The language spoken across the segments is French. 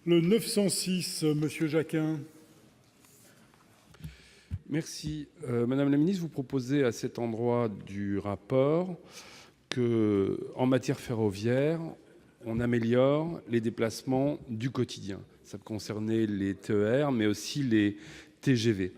Le 906, Monsieur Jacquin. Merci. Madame la ministre, vous proposez à cet endroit du rapport que, en matière ferroviaire, on améliore les déplacements du quotidien. Ça peut concerner les TER, mais aussi les TGV.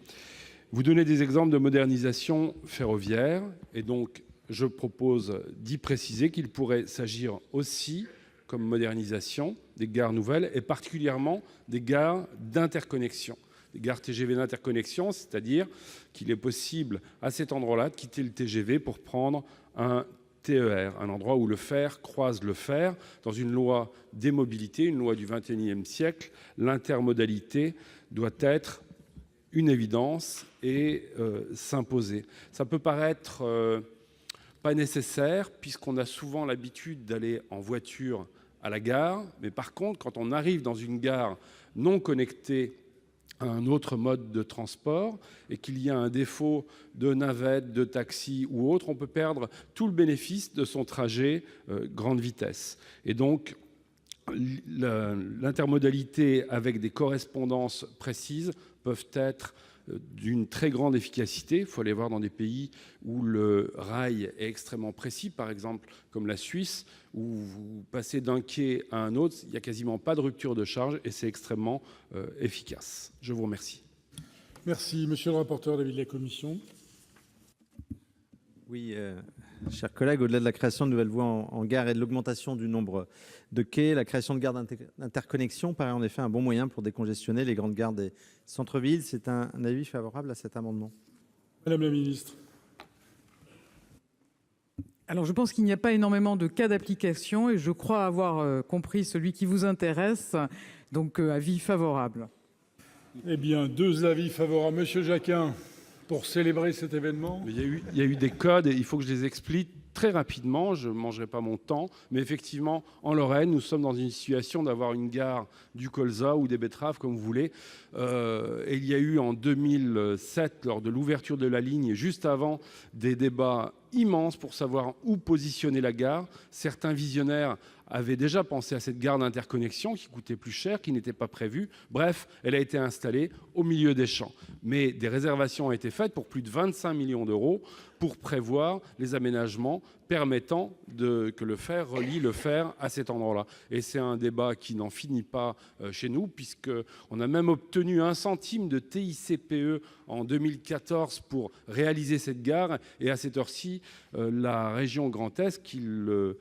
Vous donnez des exemples de modernisation ferroviaire, et donc je propose d'y préciser qu'il pourrait s'agir aussi, comme modernisation, des gares nouvelles, et particulièrement des gares d'interconnexion. Des gares TGV d'interconnexion, c'est-à-dire qu'il est possible à cet endroit-là de quitter le TGV pour prendre un TER, un endroit où le fer croise le fer. Dans une loi des mobilités, une loi du XXIe siècle, l'intermodalité doit être une évidence et s'imposer. Ça peut paraître pas nécessaire, puisqu'on a souvent l'habitude d'aller en voiture à la gare, mais par contre, quand on arrive dans une gare non connectée à un autre mode de transport et qu'il y a un défaut de navette, de taxi ou autre, on peut perdre tout le bénéfice de son trajet grande vitesse. Et donc, l'intermodalité avec des correspondances précises peuvent être d'une très grande efficacité. Il faut aller voir dans des pays où le rail est extrêmement précis, par exemple comme la Suisse, où vous passez d'un quai à un autre, il n'y a quasiment pas de rupture de charge et c'est extrêmement efficace. Je vous remercie. Merci. Monsieur le rapporteur, l'avis de la commission. Oui, chers collègues, au-delà de la création de nouvelles voies en gare et de l'augmentation du nombre de quais, la création de gares d'interconnexion paraît en effet un bon moyen pour décongestionner les grandes gares des centres-villes. C'est un avis favorable à cet amendement. Madame la ministre. Alors, je pense qu'il n'y a pas énormément de cas d'application et je crois avoir compris celui qui vous intéresse. Donc, avis favorable. Eh bien, deux avis favorables. Monsieur Jacquin, pour célébrer cet événement. Il y a eu des codes et il faut que je les explique très rapidement. Je ne mangerai pas mon temps. Mais effectivement, en Lorraine, nous sommes dans une situation d'avoir une gare du colza ou des betteraves, comme vous voulez. Et il y a eu en 2007, lors de l'ouverture de la ligne, juste avant, des débats immenses pour savoir où positionner la gare. Certains visionnaires avaient déjà pensé à cette gare d'interconnexion qui coûtait plus cher, qui n'était pas prévue. Bref, elle a été installée au milieu des champs. Mais des réservations ont été faites pour plus de 25 millions d'euros pour prévoir les aménagements permettant que le fer relie le fer à cet endroit-là. Et c'est un débat qui n'en finit pas chez nous, puisqu'on a même obtenu 1 centime de TICPE en 2014 pour réaliser cette gare. Et à cette heure-ci, la région Grand Est, qui le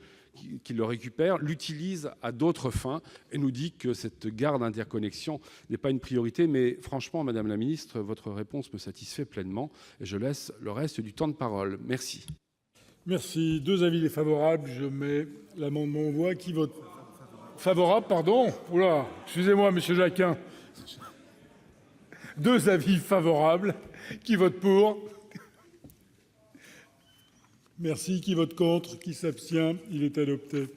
récupère, l'utilise à d'autres fins et nous dit que cette gare d'interconnexion n'est pas une priorité. Mais franchement, Madame la Ministre, votre réponse me satisfait pleinement et je laisse le reste du temps de parole. Merci. Merci. Deux avis défavorables. Je mets l'amendement en voix. Qui vote favorable, pardon. Oula, excusez-moi, Monsieur Jacquin. Deux avis favorables. Qui vote pour? Merci. Qui vote contre? Qui s'abstient? Il est adopté.